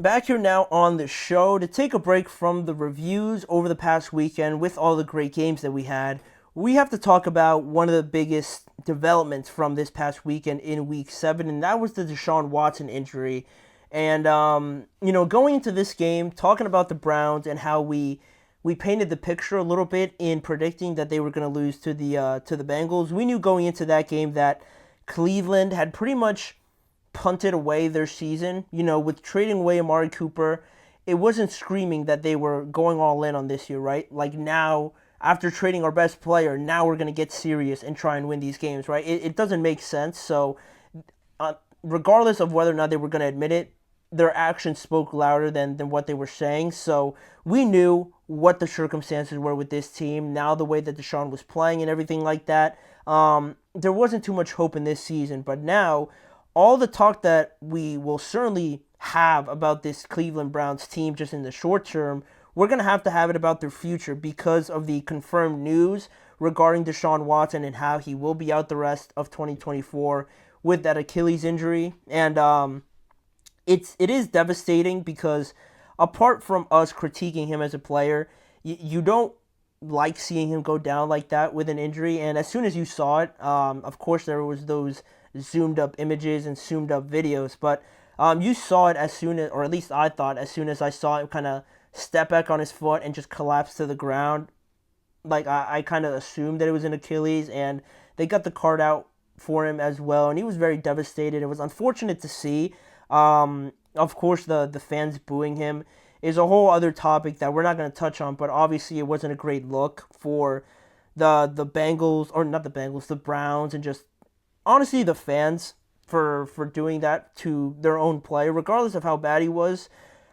Back here now on the show to take a break from the reviews over the past weekend with all the great games that we had. We have to talk about one of the biggest developments from this past weekend in Week 7, and that was the Deshaun Watson injury. And, going into this game, talking about the Browns and how we painted the picture a little bit in predicting that they were going to lose to the Bengals. We knew going into that game that Cleveland had pretty much punted away their season. With trading away Amari Cooper, it wasn't screaming that they were going all in on this year, right? Like now, after trading our best player, now we're going to get serious and try and win these games, right? It doesn't make sense. So, regardless of whether or not they were going to admit it, their actions spoke louder than what they were saying. So, we knew what the circumstances were with this team. Now, the way that Deshaun was playing and everything like that, there wasn't too much hope in this season. But now, all the talk that we will certainly have about this Cleveland Browns team just in the short term, we're going to have it about their future because of the confirmed news regarding Deshaun Watson and how he will be out the rest of 2024 with that Achilles injury. And it is devastating because apart from us critiquing him as a player, you don't like seeing him go down like that with an injury. And as soon as you saw it, of course there was those zoomed up images and zoomed up videos, but you saw it as soon as, or at least I thought, as soon as I saw him kind of step back on his foot and just collapse to the ground, like I kind of assumed that it was an Achilles, and they got the card out for him as well, and he was very devastated. It was unfortunate to see. Of course, the fans booing him is a whole other topic that we're not going to touch on, but obviously it wasn't a great look for the Bengals, or not the Bengals, the Browns, and just honestly the fans for doing that to their own player, regardless of how bad he was.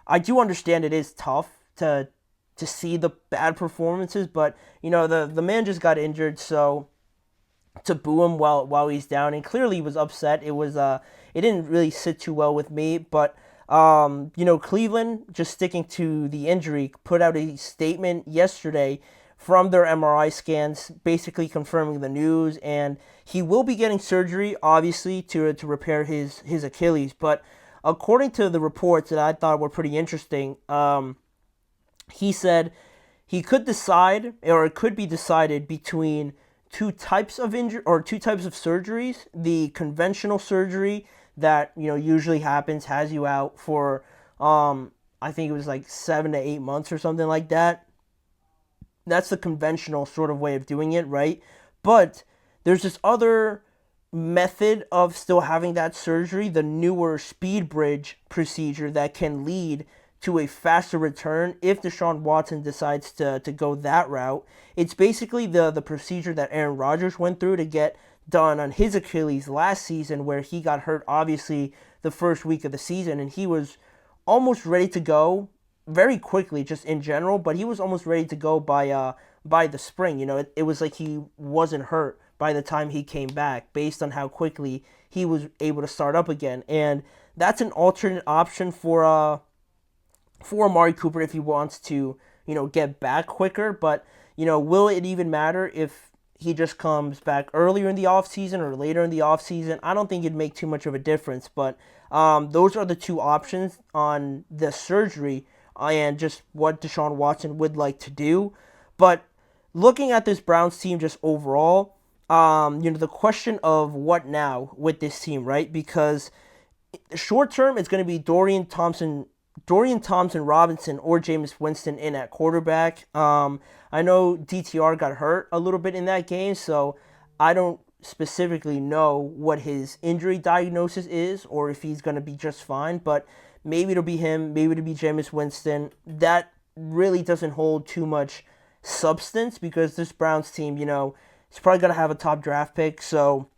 I do understand it is tough to see the bad performances, but the man just got injured, so to boo him while he's down, and clearly he was upset. It didn't really sit too well with me, but Cleveland, just sticking to the injury, put out a statement yesterday from their MRI scans, basically confirming the news, and he will be getting surgery, obviously, to repair his Achilles. But according to the reports that I thought were pretty interesting, he said he could decide, or it could be decided between two types of injury or two types of surgeries. The conventional surgery that usually has you out for I think it was like 7 to 8 months or something like that. That's the conventional sort of way of doing it, right? But there's this other method of still having that surgery, the newer speed bridge procedure that can lead to a faster return if Deshaun Watson decides to go that route. It's basically the procedure that Aaron Rodgers went through to get done on his Achilles last season, where he got hurt obviously the first week of the season, and he was almost ready to go very quickly just in general, but he was almost ready to go by the spring. It was like he wasn't hurt by the time he came back based on how quickly he was able to start up again. And that's an alternate option for Amari Cooper if he wants to, get back quicker. But, will it even matter if he just comes back earlier in the offseason or later in the offseason? I don't think it'd make too much of a difference. But those are the two options on the surgery and just what Deshaun Watson would like to do. But looking at this Browns team just overall, the question of what now with this team, right? Because short term, it's going to be Dorian Thompson Robinson, or Jameis Winston in at quarterback. I know DTR got hurt a little bit in that game, so I don't specifically know what his injury diagnosis is or if he's going to be just fine, but maybe it'll be him, maybe it'll be Jameis Winston. That really doesn't hold too much substance because this Browns team, it's probably going to have a top draft pick, so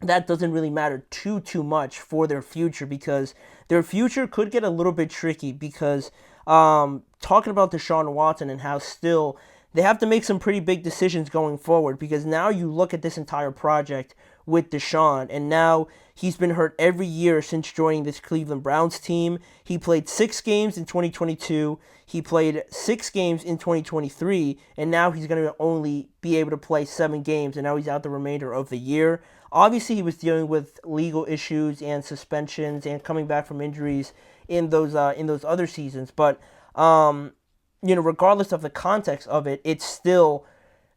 that doesn't really matter too much for their future, because their future could get a little bit tricky because talking about Deshaun Watson and how still they have to make some pretty big decisions going forward, because now you look at this entire project with Deshaun, and now he's been hurt every year since joining this Cleveland Browns team. He played 6 games in 2022, he played 6 games in 2023, and now he's going to only be able to play 7 games, and now he's out the remainder of the year. Obviously, he was dealing with legal issues and suspensions and coming back from injuries in those other seasons. But regardless of the context of it, it's still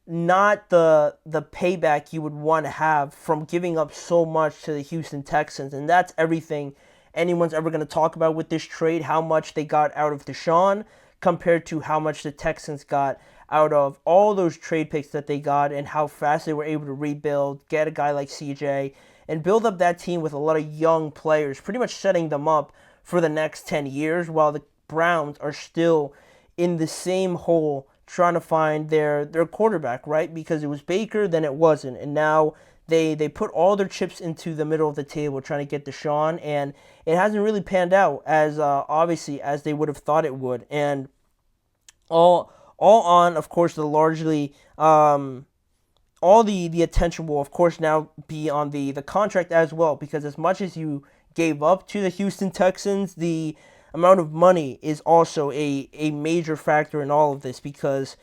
not the payback you would want to have from giving up so much to the Houston Texans. And that's everything anyone's ever going to talk about with this trade, how much they got out of Deshaun compared to how much the Texans got out of all those trade picks that they got and how fast they were able to rebuild, get a guy like CJ, and build up that team with a lot of young players, pretty much setting them up for the next 10 years while the Browns are still in the same hole trying to find their quarterback, right? Because it was Baker, then it wasn't. And now they put all their chips into the middle of the table trying to get Deshaun, and it hasn't really panned out as obviously as they would have thought it would. And all on, of course, the largely all the attention will, of course, now be on the contract as well, because as much as you gave up to the Houston Texans, the amount of money is also a major factor in all of this, because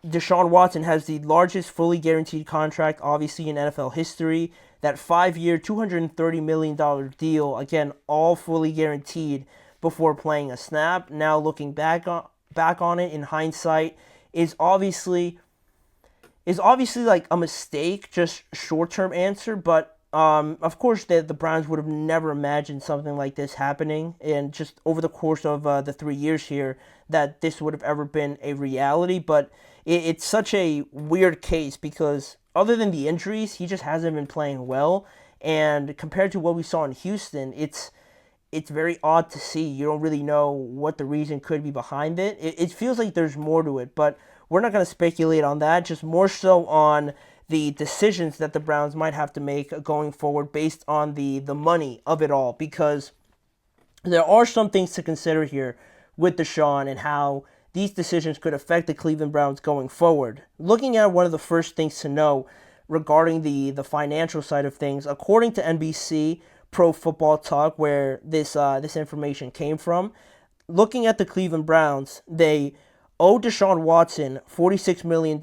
Deshaun Watson has the largest fully guaranteed contract, obviously, in NFL history. That 5-year, $230 million deal, again, all fully guaranteed before playing a snap. Now, looking back on it in hindsight, is obviously like a mistake, just short-term answer, but of course, the Browns would have never imagined something like this happening, and just over the course of the 3 years here, that this would have ever been a reality. But it's such a weird case because other than the injuries, he just hasn't been playing well. And compared to what we saw in Houston, it's very odd to see. You don't really know what the reason could be behind it. It feels like there's more to it, but we're not going to speculate on that. Just more so on the decisions that the Browns might have to make going forward based on the money of it all, because there are some things to consider here with Deshaun and how these decisions could affect the Cleveland Browns going forward. Looking at one of the first things to know regarding the financial side of things, according to NBC Pro Football Talk, where this information came from, looking at the Cleveland Browns, they owe Deshaun Watson $46 million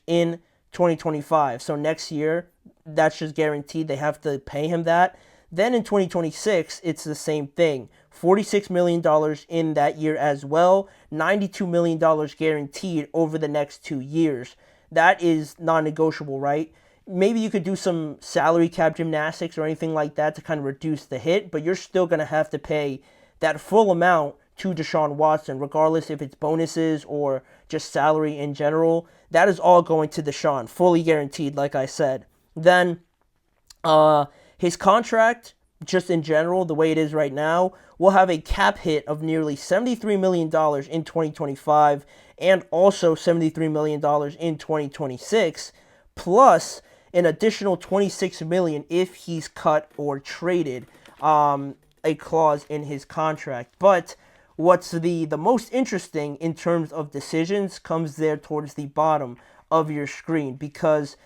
in 2025. So next year, that's just guaranteed. They have to pay him that. Then in 2026, it's the same thing. $46 million in that year as well. $92 million guaranteed over the next 2 years. That is non-negotiable, right? Maybe you could do some salary cap gymnastics or anything like that to kind of reduce the hit, but you're still going to have to pay that full amount to Deshaun Watson, regardless if it's bonuses or just salary in general. That is all going to Deshaun, fully guaranteed, like I said. Then his contract, just in general, the way it is right now, will have a cap hit of nearly $73 million in 2025 and also $73 million in 2026, plus an additional $26 million if he's cut or traded, a clause in his contract. But what's the most interesting in terms of decisions comes there towards the bottom of your screen, because,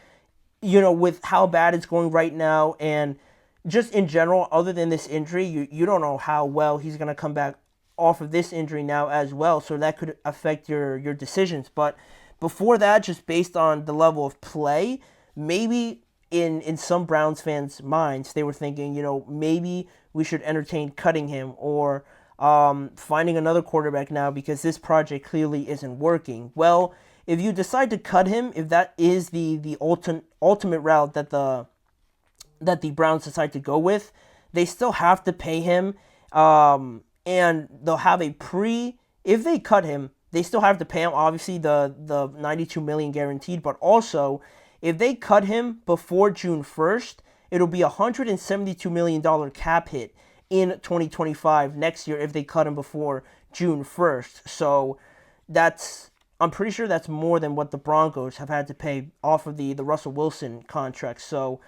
with how bad it's going right now and just in general, other than this injury, you don't know how well he's going to come back off of this injury now as well, so that could affect your decisions. But before that, just based on the level of play, maybe in some Browns fans' minds, they were thinking, maybe we should entertain cutting him or finding another quarterback now because this project clearly isn't working. Well, if you decide to cut him, if that is the ultimate route that the Browns decide to go with, they still have to pay him, and they'll have if they cut him, they still have to pay him, obviously, the $92 million guaranteed, but also, if they cut him before June 1st, it'll be a $172 million cap hit in 2025 next year if they cut him before June 1st. So I'm pretty sure that's more than what the Broncos have had to pay off of the Russell Wilson contract. So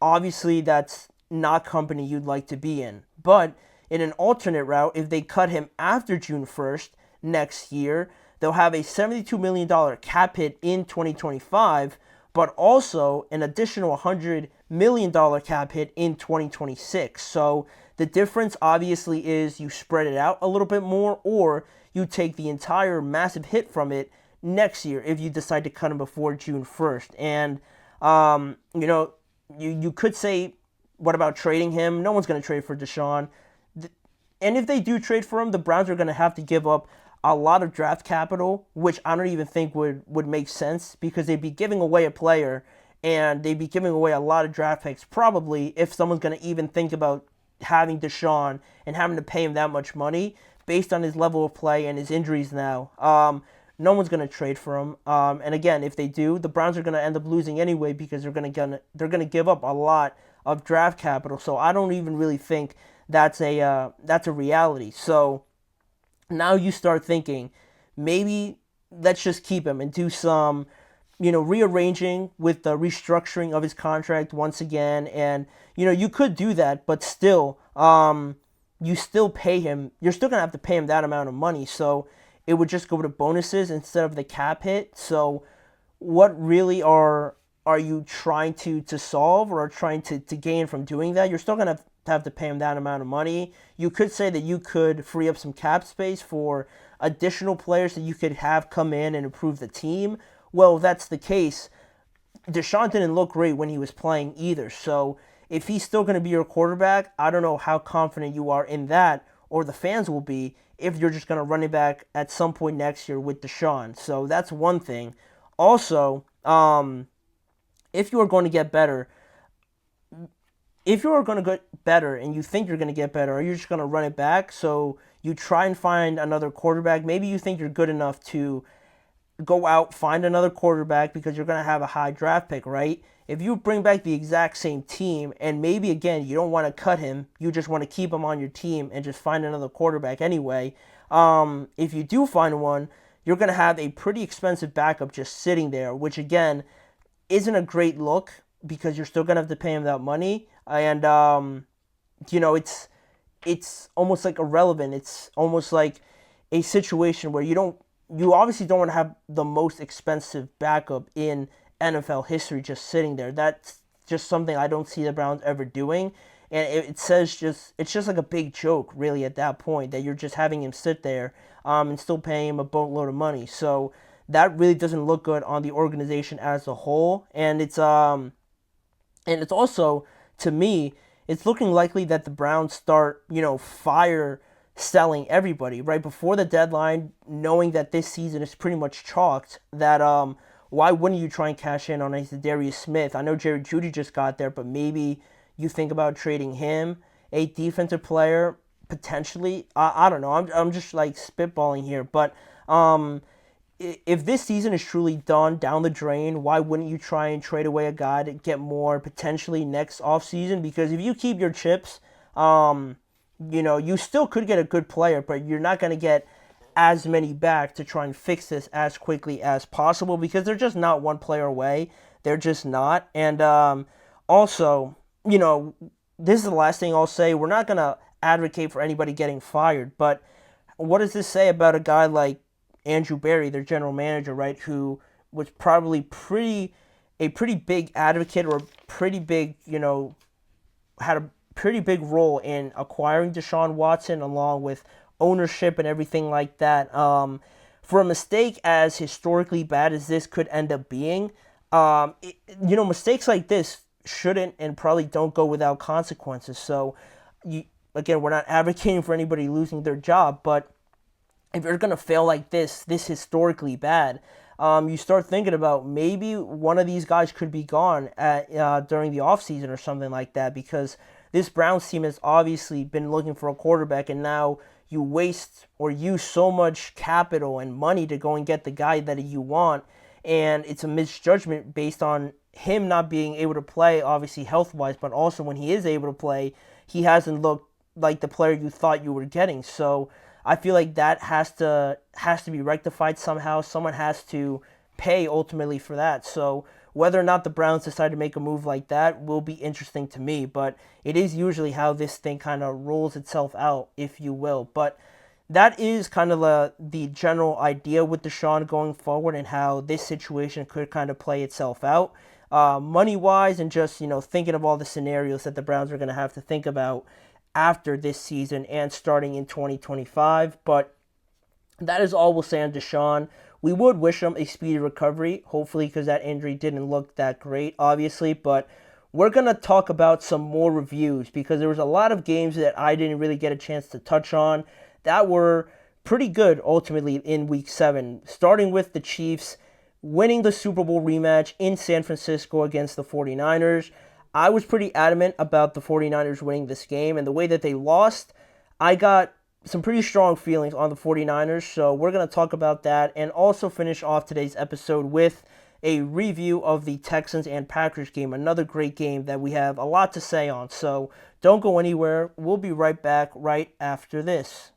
obviously that's not company you'd like to be in. But in an alternate route, if they cut him after June 1st next year, they'll have a $72 million cap hit in 2025, but also an additional $100 million cap hit in 2026. So the difference obviously is you spread it out a little bit more, or you take the entire massive hit from it next year if you decide to cut him before June 1st. And, you could say, what about trading him? No one's going to trade for Deshaun. And if they do trade for him, the Browns are going to have to give up a lot of draft capital, which I don't even think would make sense, because they'd be giving away a player and they'd be giving away a lot of draft picks, probably, if someone's going to even think about having Deshaun and having to pay him that much money based on his level of play and his injuries now. No one's going to trade for him. And again, if they do, the Browns are going to end up losing anyway, because they're going to give up a lot of draft capital. So I don't even really think that's a reality. So now you start thinking, maybe let's just keep him and do some, rearranging with the restructuring of his contract once again. And, you could do that, but still, you still pay him. You're still going to have to pay him that amount of money. So it would just go to bonuses instead of the cap hit. So what really are you trying to solve or trying to gain from doing that? You're still going to have to pay him that amount of money. You could say that you could free up some cap space for additional players that you could have come in and improve the team. Well, if that's the case, Deshaun didn't look great when he was playing either. So if he's still going to be your quarterback, I don't know how confident you are in that, or the fans will be, if you're just going to run it back at some point next year with Deshaun. So that's one thing. Also, if you are going to get better, and you think you're going to get better, are you just going to run it back? So you try and find another quarterback. Maybe you think you're good enough to go out, find another quarterback, because you're going to have a high draft pick, right? If you bring back the exact same team, and maybe, again, you don't want to cut him, you just want to keep him on your team and just find another quarterback anyway, if you do find one, you're going to have a pretty expensive backup just sitting there, which, again, isn't a great look, because you're still going to have to pay him that money. And, it's almost like irrelevant. It's almost like a situation where you obviously don't want to have the most expensive backup in NFL history just sitting there. That's just something I don't see the Browns ever doing. And it's just like a big joke, really, at that point, that you're just having him sit there and still paying him a boatload of money. So that really doesn't look good on the organization as a whole. And it's also, to me, it's looking likely that the Browns start, fire selling everybody right before the deadline, knowing that this season is pretty much chalked. That why wouldn't you try and cash in on a Darius Smith? I know Jerry Jeudy just got there, but maybe you think about trading him, a defensive player, potentially. I don't know. I'm just like spitballing here, but if this season is truly done down the drain, why wouldn't you try and trade away a guy to get more potentially next offseason? Because if you keep your chips, you still could get a good player, but you're not going to get as many back to try and fix this as quickly as possible, because they're just not one player away. They're just not. And also, this is the last thing I'll say. We're not going to advocate for anybody getting fired, but what does this say about a guy like Andrew Berry, their general manager, right, who was probably a pretty big advocate, or pretty big, had a pretty big role in acquiring Deshaun Watson, along with ownership and everything like that. For a mistake as historically bad as this could end up being, mistakes like this shouldn't and probably don't go without consequences. So, again, we're not advocating for anybody losing their job, but if you're going to fail like this historically bad, you start thinking about maybe one of these guys could be gone during the offseason or something like that, because this Browns team has obviously been looking for a quarterback, and now you waste or use so much capital and money to go and get the guy that you want, and it's a misjudgment based on him not being able to play, obviously health-wise, but also when he is able to play, he hasn't looked like the player you thought you were getting. So I feel like that has to be rectified somehow. Someone has to pay ultimately for that. So whether or not the Browns decide to make a move like that will be interesting to me, but it is usually how this thing kind of rolls itself out, if you will. But that is kind of the general idea with Deshaun going forward, and how this situation could kind of play itself out. Money-wise, and just, thinking of all the scenarios that the Browns are going to have to think about after this season and starting in 2025. But that is all we'll say on Deshaun. We would wish him a speedy recovery, hopefully, because that injury didn't look that great, obviously, but we're going to talk about some more reviews because there was a lot of games that I didn't really get a chance to touch on that were pretty good ultimately in Week 7, starting with the Chiefs winning the Super Bowl rematch in San Francisco against the 49ers. I was pretty adamant about the 49ers winning this game, and the way that they lost, I got some pretty strong feelings on the 49ers, so we're going to talk about that and also finish off today's episode with a review of the Texans and Packers game, another great game that we have a lot to say on, so don't go anywhere. We'll be right back right after this.